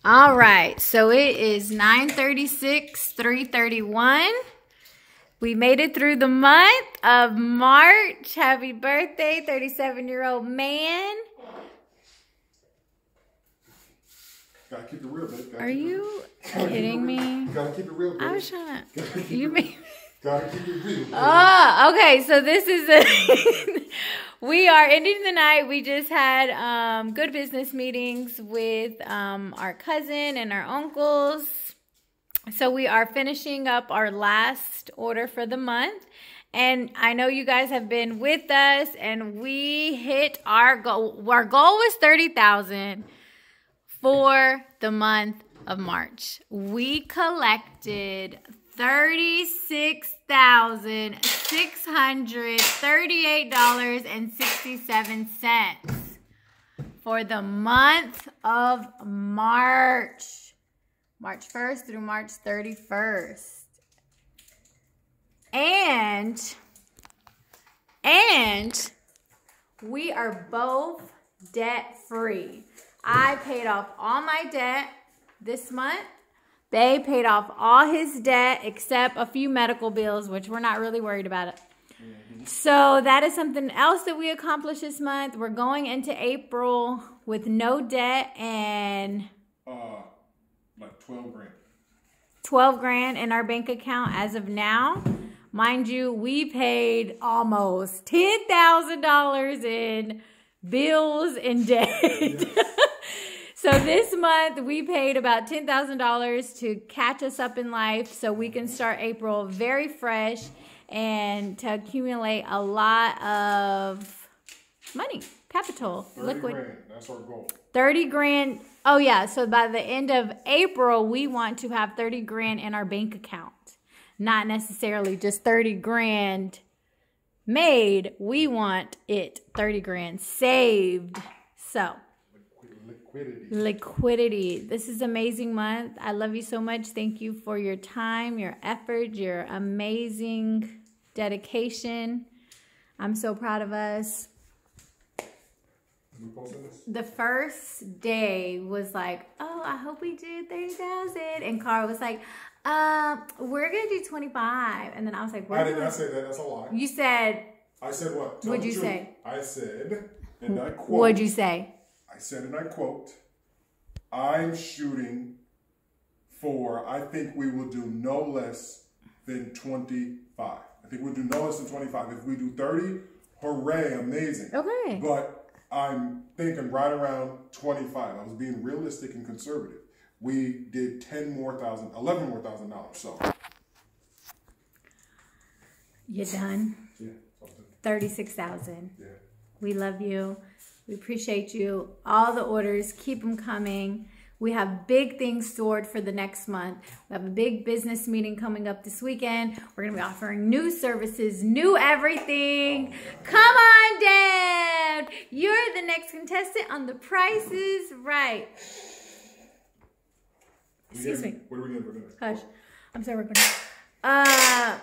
All right, so it is 9:36, 3:31. We made it through the month of March. Happy birthday, 37-year-old man. Gotta keep it real, babe. Are you kidding me? Gotta keep it real, babe. I was trying to. You mean? Gotta keep it real. Oh, okay. So this is we are ending the night. We just had good business meetings with our cousin and our uncles. So we are finishing up our last order for the month. And I know you guys have been with us, and we hit our goal. Our goal was 30,000 for the month of March. We collected $36,638.67 for the month of March. March 1st through March 31st. And we are both debt free. I paid off all my debt this month. They paid off all his debt except a few medical bills, which we're not really worried about it. So that is something else that we accomplished this month. We're going into April with no debt and like 12 grand. 12 grand in our bank account as of now. Mind you, we paid almost $10,000 in bills and debt. Yes. So this month we paid about $10,000 to catch us up in life so we can start April very fresh and to accumulate a lot of money, capital, 30 liquid. Grand. That's our goal. 30 grand. Oh yeah, so by the end of April, we want to have 30 grand in our bank account. Not necessarily just 30 grand made. We want it 30 grand saved. So liquidity. This is an amazing month. I love you so much. Thank you for your time, your effort, your amazing dedication. I'm so proud of us. The first day was like, oh, I hope we do 30,000. And Carl was like, we're going to do 25. And then I was like, I did not say that. That's a lie. You said. I said what? What'd you say? I said, and I quote. What'd you say? I said, and I quote, I'm shooting for, I think we will do no less than 25. I think we'll do no less than 25. If we do 30, hooray, amazing. Okay. But I'm thinking right around 25. I was being realistic and conservative. We did $11 more thousand. So. You done? Yeah. 36,000. Yeah. We love you. We appreciate you. All the orders, keep them coming. We have big things stored for the next month. We have a big business meeting coming up this weekend. We're going to be offering new services, new everything. Come on, Dad. You're the next contestant on The Price is Right. Excuse me. What are we doing? Hush. I'm sorry, we're going to.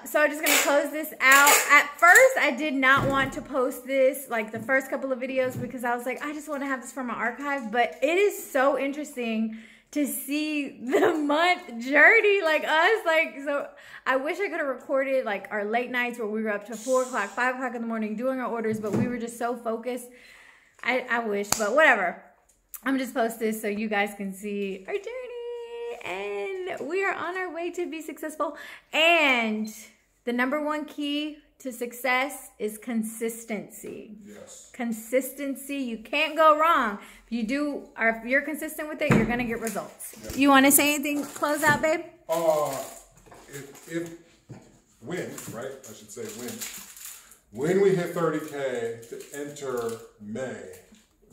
So I'm just going to close this out. At first, I did not want to post this, like the first couple of videos, because I was like, I just want to have this for my archive. But it is so interesting to see the month journey, like us. Like, so I wish I could have recorded like our late nights where we were up to 4 o'clock, 5 o'clock in the morning doing our orders, but we were just so focused. I wish, but whatever. I'm just post this so you guys can see our journey. And we are on our way to be successful. And the #1 key to success is consistency. Yes. Consistency. You can't go wrong. If you do, or if you're consistent with it, you're gonna get results. Yep. You want to say anything? Close out, babe. When we hit 30K to enter May,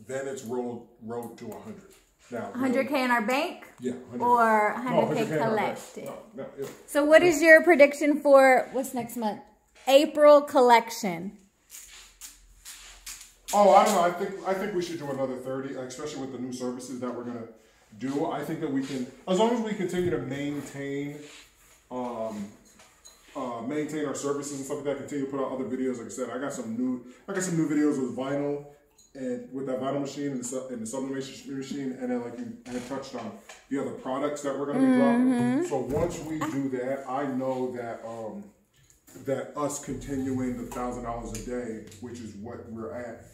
then it's road to 100. Now, 100K in our bank? Yeah. 100. Or 100K collected? No, yeah. So what is your prediction for, what's next month? April collection. Oh, I don't know. I think we should do another 30, especially with the new services that we're going to do. I think that we can, as long as we continue to maintain our services and stuff like that, continue to put out other videos. Like I said, I got some new videos with vinyl and with that vinyl machine and the sublimation machine, and then like you had touched on the other products that we're going to be dropping. So once we do that, I know that that us continuing the $1,000 a day, which is what we're at,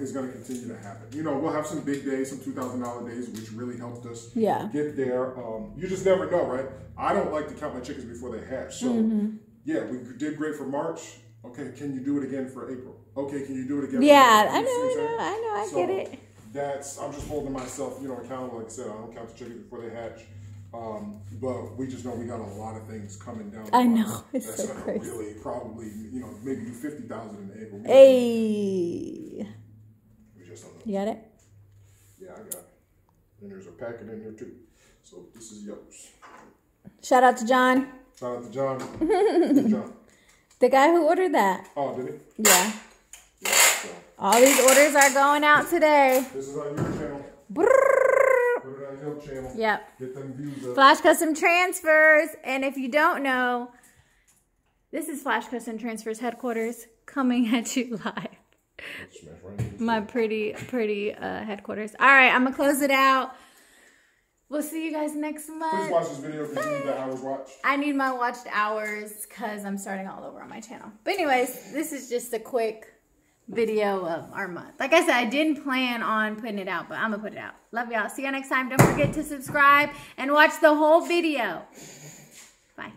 is going to continue to happen. You know, we'll have some big days, some $2,000 days, which really helped us get there. You just never know, right? I don't like to count my chickens before they hatch. So yeah, we did great for March. Okay, can you do it again for April? Okay, can you do it again? Yeah, I know, I get it. I'm just holding myself, you know, accountable. Like I said, I don't count the chickens before they hatch. But we just know we got a lot of things coming down. I know, it's that's so crazy. Really, probably, you know, maybe do 50,000 in April. Hey, we just don't know. You got it? Yeah, I got it. And there's a packet in there too. So this is yours. Shout out to John. Shout out to John. Who's John? The guy who ordered that. Oh, did he? Yeah. Yeah. So. All these orders are going out today. This is on your channel. Brrr. Put it on your channel. Yep. Get them views up. Flash Custom Transfers. And if you don't know, this is Flash Custom Transfers headquarters coming at you live. My pretty headquarters. All right, I'm going to close it out. We'll see you guys next month. Please watch this video if you need the hours watched. I need my watched hours because I'm starting all over on my channel. But anyways, this is just a quick video of our month. Like I said, I didn't plan on putting it out, but I'm going to put it out. Love y'all. See you next time. Don't forget to subscribe and watch the whole video. Bye.